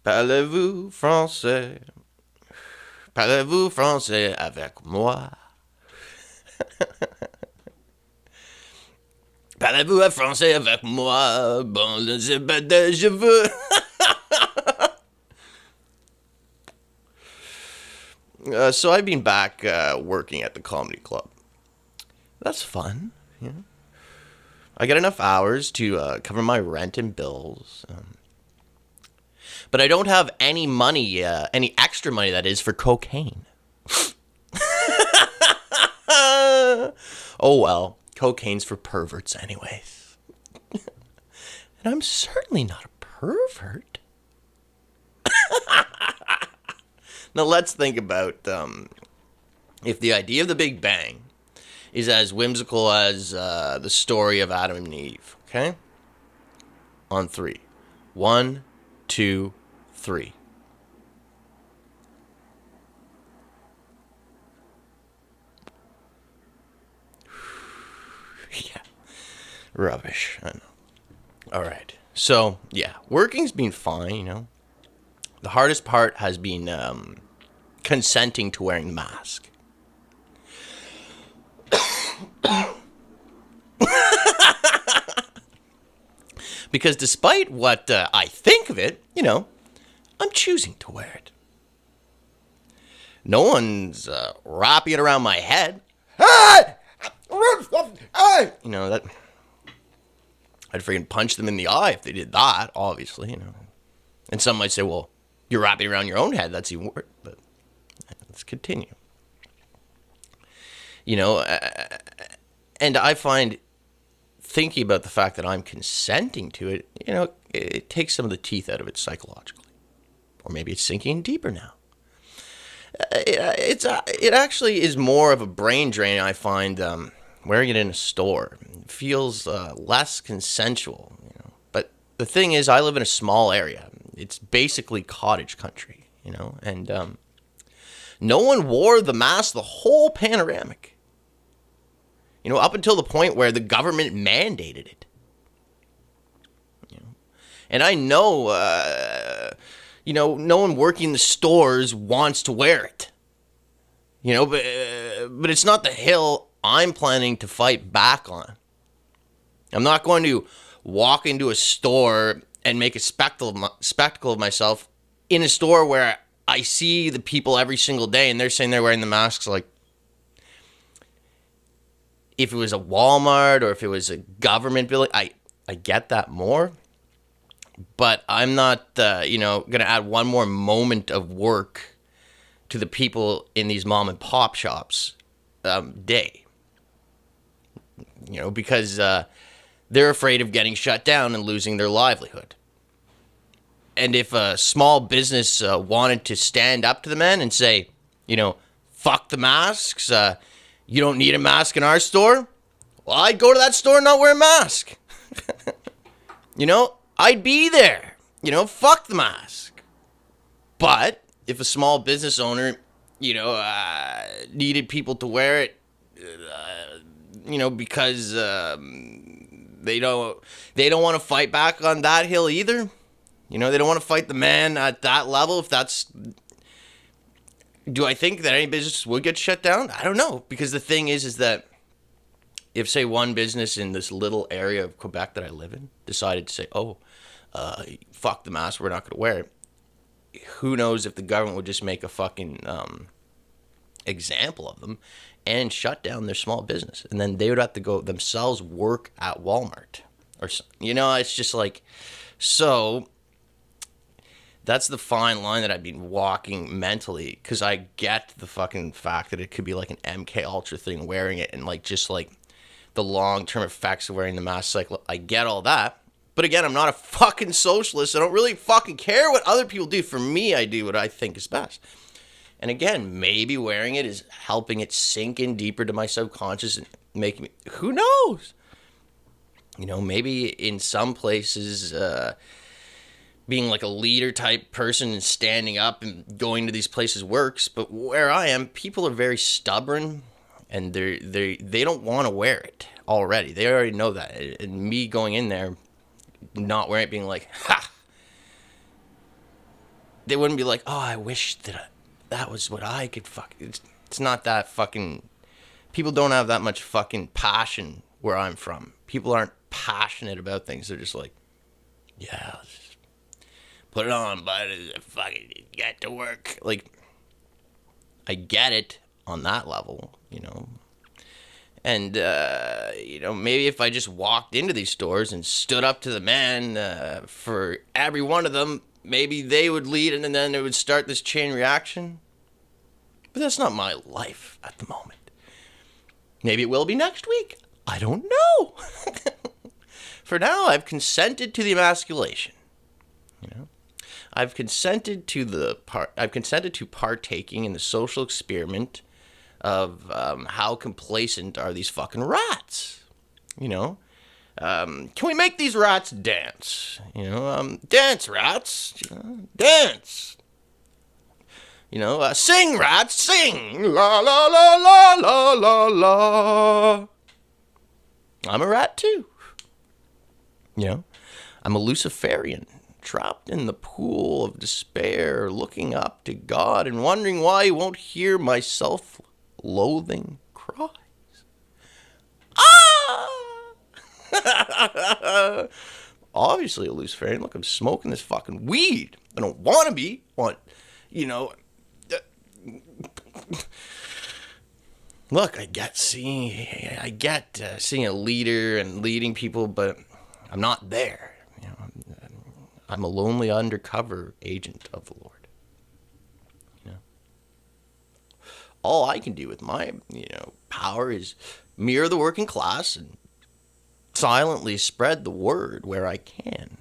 Parlez-vous français? Parlez-vous français avec moi? Parlez-vous français avec moi? Bon, je veux. So I've been back working at the comedy club. That's fun. Yeah. I get enough hours to cover my rent and bills. But I don't have any money, any extra money that is for cocaine. Oh well, cocaine's for perverts anyways. And I'm certainly not a pervert. Now let's think about if the idea of the Big Bang is as whimsical as the story of Adam and Eve. Okay? On three. 1, 2, 3. Yeah. Rubbish. I know. All right. So, yeah. Working's been fine, you know. The hardest part has been consenting to wearing the mask. Because despite what I think of it, you know, I'm choosing to wear it. No one's wrapping it around my head. You know, that I'd freaking punch them in the eye if they did that, obviously, you know. And some might say, well, you're wrapping around your own head. That's even worse. But let's continue. You know, and I find thinking about the fact that I'm consenting to it, you know, it takes some of the teeth out of it psychologically. Or maybe it's sinking deeper now. It actually is more of a brain drain, I find, wearing it in a store. It feels less consensual, you know. But the thing is, I live in a small area. It's basically cottage country, you know, and no one wore the mask the whole panoramic. You know, up until the point where the government mandated it. You know, and I know, you know, no one working the stores wants to wear it. You know, but it's not the hill I'm planning to fight back on. I'm not going to walk into a store and make a spectacle of myself in a store where I see the people every single day and they're saying they're wearing the masks. Like, if it was a Walmart or if it was a government building, I get that more. But I'm not, you know, going to add one more moment of work to the people in these mom and pop shops day. You know, because they're afraid of getting shut down and losing their livelihood. And if a small business wanted to stand up to the men and say, you know, fuck the masks, you don't need a mask in our store, well, I'd go to that store and not wear a mask. You know, I'd be there. You know, fuck the mask. But if a small business owner, you know, needed people to wear it, you know, because they don't want to fight back on that hill either. You know, they don't want to fight the man at that level. If that's, do I think that any business would get shut down? I don't know, because the thing is that if, say, one business in this little area of Quebec that I live in decided to say, oh, fuck the mask, we're not going to wear it, who knows if the government would just make a fucking example of them and shut down their small business. And then they would have to go themselves work at Walmart. Or, you know, it's just like, so that's the fine line that I've been walking mentally, because I get the fucking fact that it could be like an MK Ultra thing wearing it, and like just like the long-term effects of wearing the mask. Like, I get all that. But again, I'm not a fucking socialist. I don't really fucking care what other people do. For me, I do what I think is best. And again, maybe wearing it is helping it sink in deeper to my subconscious and making me, who knows? You know, maybe in some places, being like a leader type person and standing up and going to these places works. But where I am, people are very stubborn, and they don't want to wear it already. They already know that. And me going in there, not wearing it, being like, ha, they wouldn't be like, oh, I wish that was what I could fuck. It's not that fucking. People don't have that much fucking passion where I'm from. People aren't passionate about things. They're just like, yeah, let's just put it on, but fucking get to work. Like, I get it on that level, you know. And, you know, maybe if I just walked into these stores and stood up to the man for every one of them, maybe they would lead and then it would start this chain reaction. But that's not my life at the moment. Maybe it will be next week. I don't know. For now, I've consented to the emasculation. You know, I've consented to partaking in the social experiment of how complacent are these fucking rats. You know, can we make these rats dance? You know, dance, rats. You know, dance. You know, sing, rats, sing. La, la, la, la, la, la, la. I'm a rat, too. You know, I'm a Luciferian, trapped in the pool of despair, looking up to God and wondering why he won't hear my self-loathing cries. Ah! Obviously a Luciferian. Look, I'm smoking this fucking weed. I don't want to be. You know... Look, I get seeing a leader and leading people, but I'm not there. You know, I'm a lonely undercover agent of the Lord. You know, all I can do with my power is mirror the working class and silently spread the word where I can,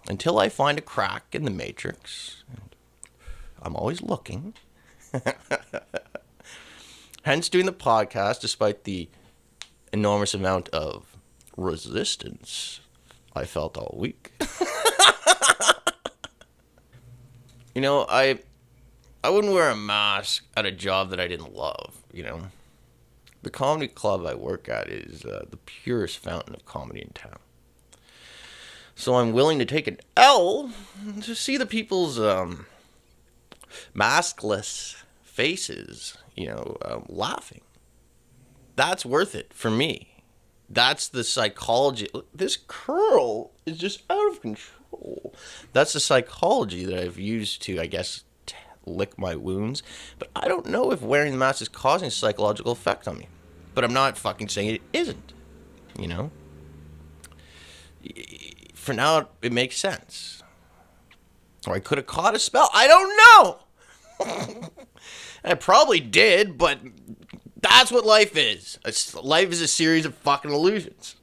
until I find a crack in the matrix. I'm always looking. Hence doing the podcast, despite the enormous amount of resistance I felt all week. You know, I wouldn't wear a mask at a job that I didn't love, you know. The comedy club I work at is the purest fountain of comedy in town. So I'm willing to take an L to see the people's maskless faces, laughing. That's worth it for me. That's the psychology. This curl is just out of control. That's the psychology that I've used to, I guess, lick my wounds. But I don't know if wearing the mask is causing a psychological effect on me. But I'm not fucking saying it isn't. You know? For now, it makes sense. Or I could have caught a spell. I don't know! I probably did, but that's what life is. Life is a series of fucking illusions.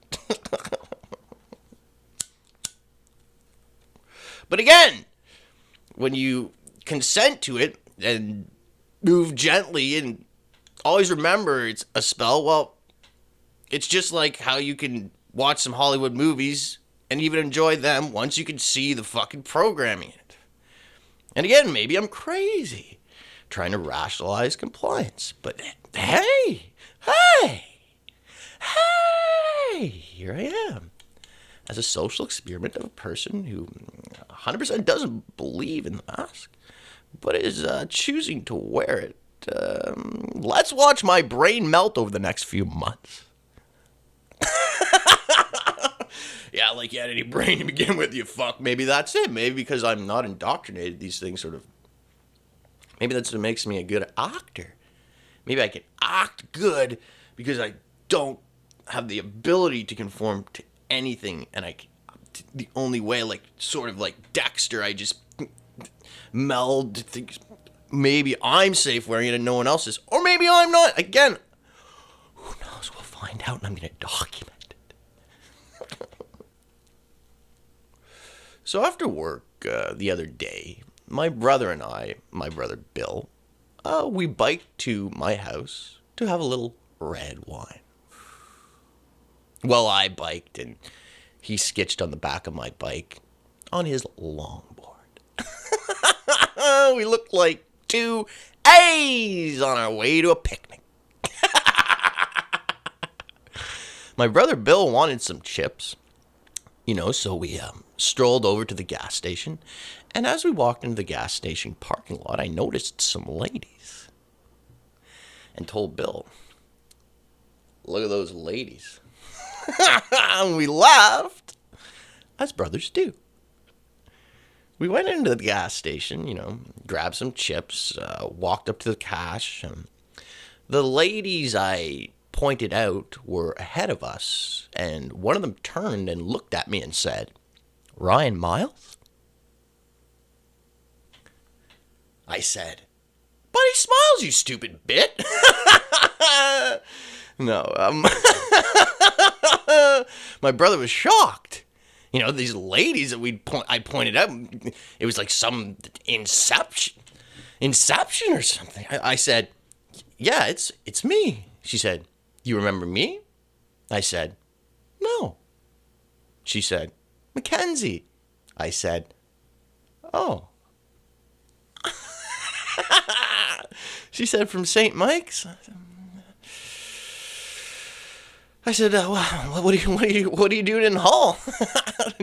But again, when you consent to it and move gently and always remember it's a spell, well, it's just like how you can watch some Hollywood movies and even enjoy them once you can see the fucking programming in it. And again, maybe I'm crazy trying to rationalize compliance. But hey, here I am. As a social experiment of a person who 100% doesn't believe in the mask, but is choosing to wear it. Let's watch my brain melt over the next few months. Yeah, like you had any brain to begin with, you fuck. Maybe that's it. Maybe because I'm not indoctrinated, these things sort of... Maybe that's what makes me a good actor. Maybe I can act good because I don't have the ability to conform to anything. And the only way, like, sort of like Dexter, I just meld things. Maybe I'm safe wearing it and no one else is. Or maybe I'm not. Again, who knows? We'll find out and I'm going to document it. So after work the other day, my brother and I, my brother Bill, we biked to my house to have a little red wine. Well, I biked and he skitched on the back of my bike on his longboard. We looked like two A's on our way to a picnic. My brother Bill wanted some chips. So we strolled over to the gas station. And as we walked into the gas station parking lot, I noticed some ladies and told Bill, look at those ladies. And we laughed, as brothers do. We went into the gas station, grabbed some chips, walked up to the cash. The ladies I pointed out were ahead of us, and one of them turned and looked at me and said, Ryan Miles? I said, Buddy Smiles, you stupid bit. No, my brother was shocked. These ladies that I pointed out, it was like some inception or something. I said, yeah, it's me. She said, you remember me? I said, no. She said, Mackenzie. I said, oh. She said, from St. Mike's? I said, what are you doing in Hull?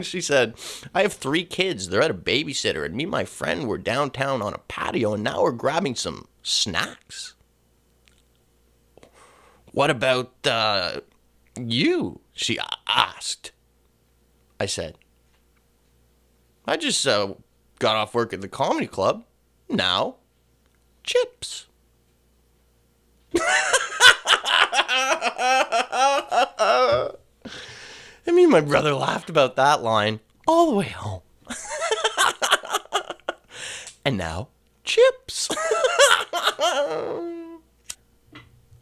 She said, I have 3 kids. They're at a babysitter, and me and my friend were downtown on a patio, and now we're grabbing some snacks. What about you? She asked. I said, I just got off work at the comedy club. Now, chips. And me and my brother laughed about that line all the way home. And now, chips.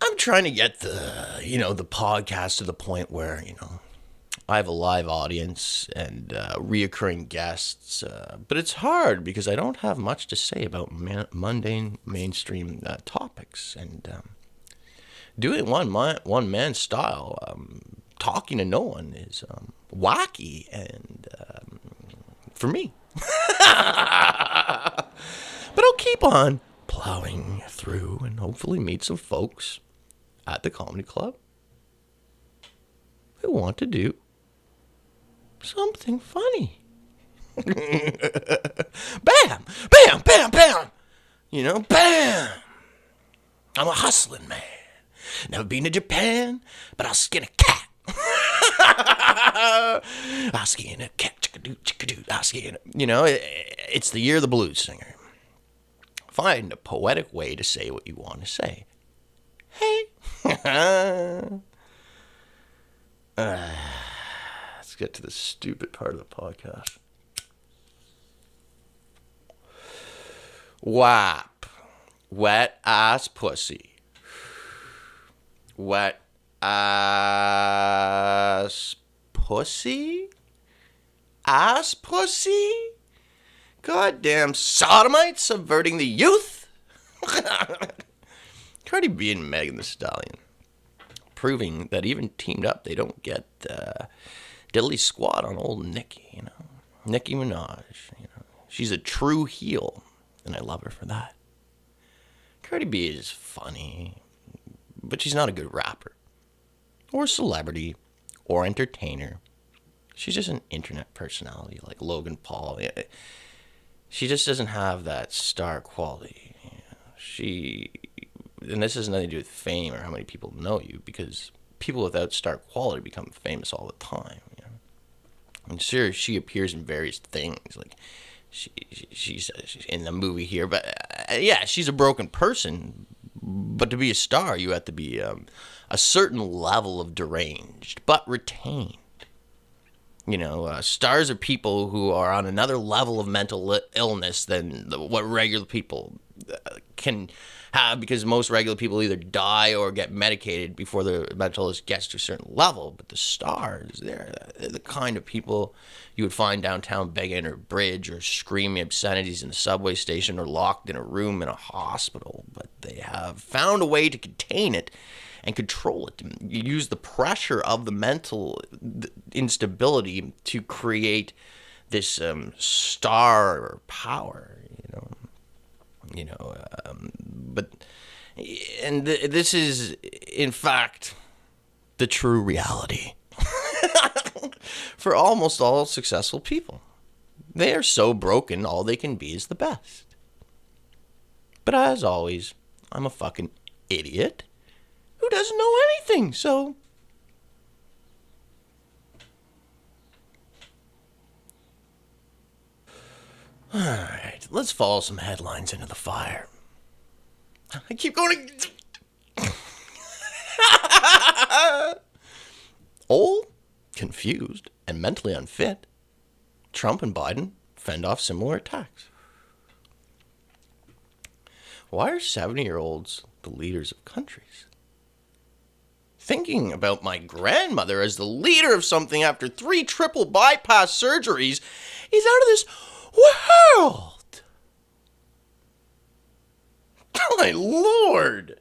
I'm trying to get the podcast to the point where, I have a live audience and reoccurring guests, but it's hard because I don't have much to say about mundane mainstream topics, and doing one man style, talking to no one is wacky and for me. But I'll keep on plowing through and hopefully meet some folks at the comedy club who want to do something funny. Bam! Bam! Bam! Bam! Bam! I'm a hustling man. Never been to Japan, but I'll skin a cat. I'll skin a cat. Chickadoo, chickadoo. I'll skin it. It's the year of the blues singer. Find a poetic way to say what you want to say. Hey. Let's get to the stupid part of the podcast. WAP. Wet ass pussy. Wet ass pussy? Ass pussy? Goddamn sodomites subverting the youth? Cardi B and Megan Thee Stallion proving that even teamed up, they don't get diddly squat on old Nicki, Nicki Minaj, She's a true heel, and I love her for that. Cardi B is funny, but she's not a good rapper, or celebrity, or entertainer. She's just an internet personality like Logan Paul. She just doesn't have that star quality. And this has nothing to do with fame or how many people know you, because people without star quality become famous all the time. And sure, she appears in various things, like she's in the movie here, but yeah, she's a broken person. But to be a star, you have to be a certain level of deranged, but retained. Stars are people who are on another level of mental illness than what regular people can have, because most regular people either die or get medicated before their mental illness gets to a certain level. But the stars, they're the kind of people you would find downtown begging under a bridge or screaming obscenities in a subway station or locked in a room in a hospital. But they have found a way to contain it and control it. You use the pressure of the mental instability to create this star power, but this is in fact the true reality. for almost all successful people. They are so broken, all they can be is the best. But as always, I'm a fucking idiot who doesn't know anything, so... Alright, let's follow some headlines into the fire. I keep going to... Old, confused, and mentally unfit, Trump and Biden fend off similar attacks. Why are 70-year-olds the leaders of countries? Thinking about my grandmother as the leader of something after 3 triple bypass surgeries is out of this world. My lord.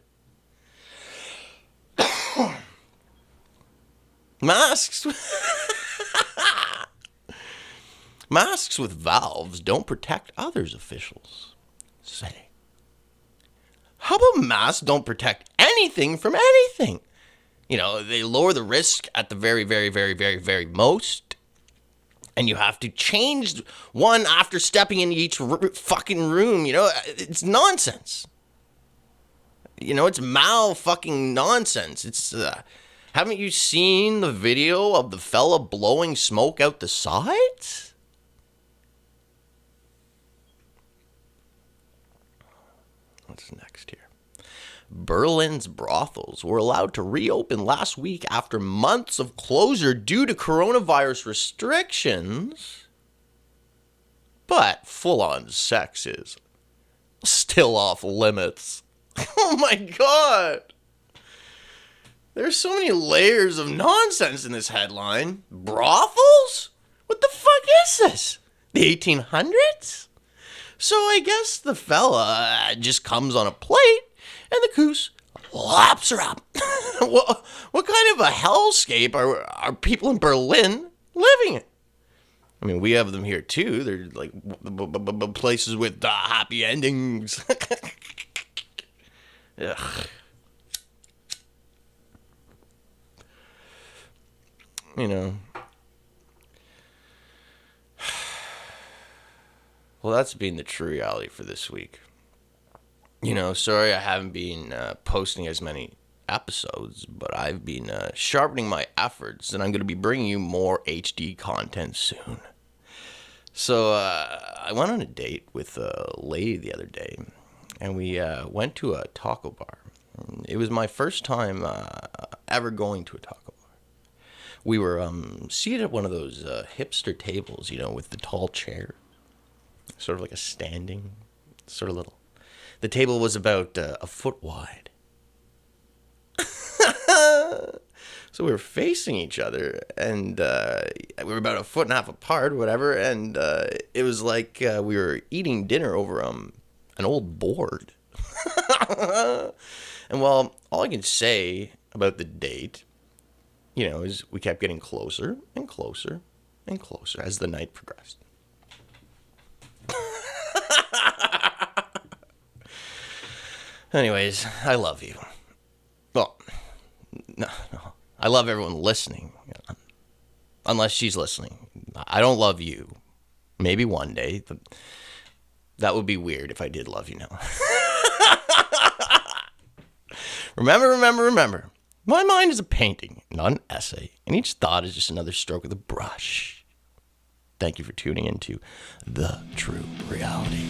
Masks with valves don't protect others, officials say. How about masks don't protect anything from anything? You know, they lower the risk at the very, very, very, very, very most. And you have to change one after stepping in each fucking room. You know, it's nonsense. You know, it's fucking nonsense. It's, haven't you seen the video of the fella blowing smoke out the sides? What's next here? Berlin's brothels were allowed to reopen last week after months of closure due to coronavirus restrictions. But full-on sex is still off limits. Oh my god! There's so many layers of nonsense in this headline. Brothels? What the fuck is this? The 1800s? So I guess the fella just comes on a plate and the goose laps her up. What kind of a hellscape are people in Berlin living in? I mean, we have them here too. They're like places with happy endings. Ugh. You know. Well, that's been the true reality for this week. You know, sorry I haven't been posting as many episodes, but I've been sharpening my efforts, and I'm going to be bringing you more HD content soon. So I went on a date with a lady the other day, and we went to a taco bar. It was my first time ever going to a taco bar. We were seated at one of those hipster tables, you know, with the tall chair. Sort of like a standing, sort of little. The table was about a foot wide. So we were facing each other, and we were about a foot and a half apart, whatever, and it was like we were eating dinner over an old board. And well, all I can say about the date, you know, is we kept getting closer and closer and closer as the night progressed. Anyways, I love you. Well, no. I love everyone listening. Unless she's listening. I don't love you. Maybe one day. But that would be weird if I did love you now. Remember. My mind is a painting, not an essay. And each thought is just another stroke of the brush. Thank you for tuning into The True Reality.